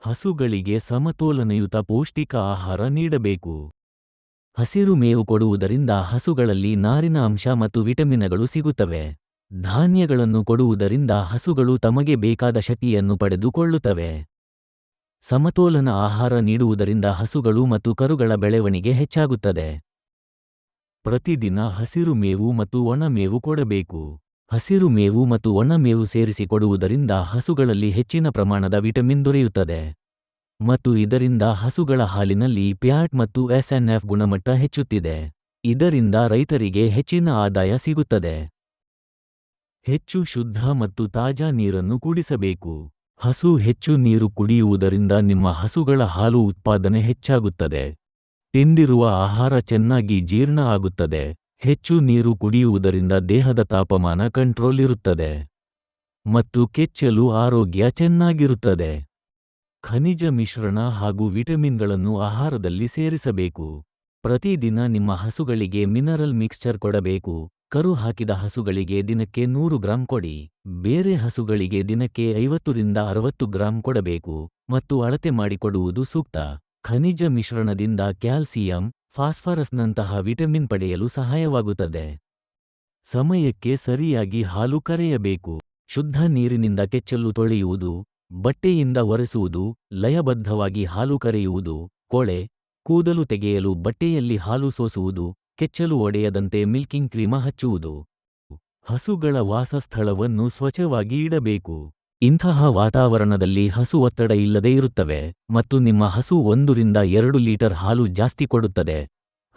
ಹಸುಗಳಿಗೆ ಸಮತೋಲನಯುತ ಪೌಷ್ಟಿಕ ಆಹಾರ ನೀಡಬೇಕು. ಹಸಿರು ಮೇವು ಕೊಡುವುದರಿಂದ ಹಸುಗಳಲ್ಲಿ ನಾರಿನ ಅಂಶ ಮತ್ತು ವಿಟಮಿನಗಳು ಸಿಗುತ್ತವೆ. ಧಾನ್ಯಗಳನ್ನು ಕೊಡುವುದರಿಂದ ಹಸುಗಳು ತಮಗೆ ಬೇಕಾದ ಶಕ್ತಿಯನ್ನು ಪಡೆದುಕೊಳ್ಳುತ್ತವೆ. ಸಮತೋಲನ ಆಹಾರ ನೀಡುವುದರಿಂದ ಹಸುಗಳು ಮತ್ತು ಕರುಗಳ ಬೆಳವಣಿಗೆ ಹೆಚ್ಚಾಗುತ್ತದೆ. ಪ್ರತಿದಿನ ಹಸಿರು ಮೇವು ಮತ್ತು ಒಣ ಮೇವು ಕೊಡಬೇಕು. ಹಸಿರು ಮೇವು ಮತ್ತು ಒಣ ಮೇವು ಸೇರಿಸಿ ಕೊಡುವುದರಿಂದ ಹಸುಗಳಲ್ಲಿ ಹೆಚ್ಚಿನ ಪ್ರಮಾಣದ ವಿಟಮಿನ್ ದೊರೆಯುತ್ತದೆ ಮತ್ತು ಇದರಿಂದ ಹಸುಗಳ ಹಾಲಿನಲ್ಲಿ ಫ್ಯಾಟ್ ಮತ್ತು ಎಸ್ಎನ್ಎಫ್ ಗುಣಮಟ್ಟ ಹೆಚ್ಚುತ್ತಿದೆ. ಇದರಿಂದ ರೈತರಿಗೆ ಹೆಚ್ಚಿನ ಆದಾಯ ಸಿಗುತ್ತದೆ. ಹೆಚ್ಚು ಶುದ್ಧ ಮತ್ತು ತಾಜಾ ನೀರನ್ನು ಕುಡಿಸಬೇಕು. ಹಸು ಹೆಚ್ಚು ನೀರು ಕುಡಿಯುವುದರಿಂದ ನಿಮ್ಮ ಹಸುಗಳ ಹಾಲು ಉತ್ಪಾದನೆ ಹೆಚ್ಚಾಗುತ್ತದೆ. ತಿಂದಿರುವ ಆಹಾರ ಚೆನ್ನಾಗಿ ಜೀರ್ಣ ಆಗುತ್ತದೆ. ಹೆಚ್ಚು ನೀರು ಕುಡಿಯುವುದರಿಂದ ದೇಹದ ತಾಪಮಾನ ಕಂಟ್ರೋಲ್ ಇರುತ್ತದೆ ಮತ್ತು ಕೆಚ್ಚಲು ಆರೋಗ್ಯ ಚೆನ್ನಾಗಿರುತ್ತದೆ. ಖನಿಜ ಮಿಶ್ರಣ ಹಾಗೂ ವಿಟಮಿನ್ಗಳನ್ನು ಆಹಾರದಲ್ಲಿ ಸೇರಿಸಬೇಕು. ಪ್ರತಿದಿನ ನಿಮ್ಮ ಹಸುಗಳಿಗೆ ಮಿನರಲ್ ಮಿಕ್ಸ್ಚರ್ ಕೊಡಬೇಕು. ಕರು ಹಾಕಿದ ಹಸುಗಳಿಗೆ ದಿನಕ್ಕೆ 100 ಗ್ರಾಂ ಕೊಡಿ. ಬೇರೆ ಹಸುಗಳಿಗೆ ದಿನಕ್ಕೆ 50 ರಿಂದ 60 ಗ್ರಾಂ ಕೊಡಬೇಕು ಮತ್ತು ಅಳತೆ ಮಾಡಿಕೊಡುವುದು ಸೂಕ್ತ. ಖನಿಜ ಮಿಶ್ರಣದಿಂದ ಕ್ಯಾಲ್ಸಿಯಂ, ಫಾಸ್ಫರಸ್ನಂತಹ ವಿಟಮಿನ್ ಪಡೆಯಲು ಸಹಾಯವಾಗುತ್ತದೆ. ಸಮಯಕ್ಕೆ ಸರಿಯಾಗಿ ಹಾಲು ಕರೆಯಬೇಕು. ಶುದ್ಧ ನೀರಿನಿಂದ ಕೆಚ್ಚಲು ತೊಳೆಯುವುದು, ಬಟ್ಟೆಯಿಂದ ಒರೆಸುವುದು, ಲಯಬದ್ಧವಾಗಿ ಹಾಲು ಕರೆಯುವುದು, ಕೊಳೆ, ಕೂದಲು ತೆಗೆಯಲು ಬಟ್ಟೆಯಲ್ಲಿ ಹಾಲು ಸೋಸುವುದು, ಕೆಚ್ಚಲು ಒಡೆಯದಂತೆ ಮಿಲ್ಕಿಂಗ್ ಕ್ರೀಮ ಹಚ್ಚುವುದು. ಹಸುಗಳ ವಾಸಸ್ಥಳವನ್ನು ಸ್ವಚ್ಛವಾಗಿ ಇಡಬೇಕು. ಇಂತಹ ವಾತಾವರಣದಲ್ಲಿ ಹಸು ಒತ್ತಡ ಇಲ್ಲದೆ ಇರುತ್ತವೆ ಮತ್ತು ನಿಮ್ಮ ಹಸು 1 ರಿಂದ 2 ಲೀಟರ್ ಹಾಲು ಜಾಸ್ತಿ ಕೊಡುತ್ತದೆ.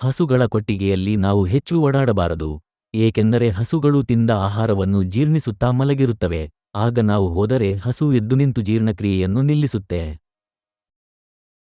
ಹಸುಗಳ ಕೊಟ್ಟಿಗೆಯಲ್ಲಿ ನಾವು ಹೆಚ್ಚು ಓಡಾಡಬಾರದು, ಏಕೆಂದರೆ ಹಸುಗಳು ತಿಂದ ಆಹಾರವನ್ನು ಜೀರ್ಣಿಸುತ್ತಾ ಮಲಗಿರುತ್ತವೆ. ಆಗ ನಾವು ಹೋದರೆ ಹಸು ಎದ್ದು ನಿಂತು ಜೀರ್ಣಕ್ರಿಯೆಯನ್ನು ನಿಲ್ಲಿಸುತ್ತೆ.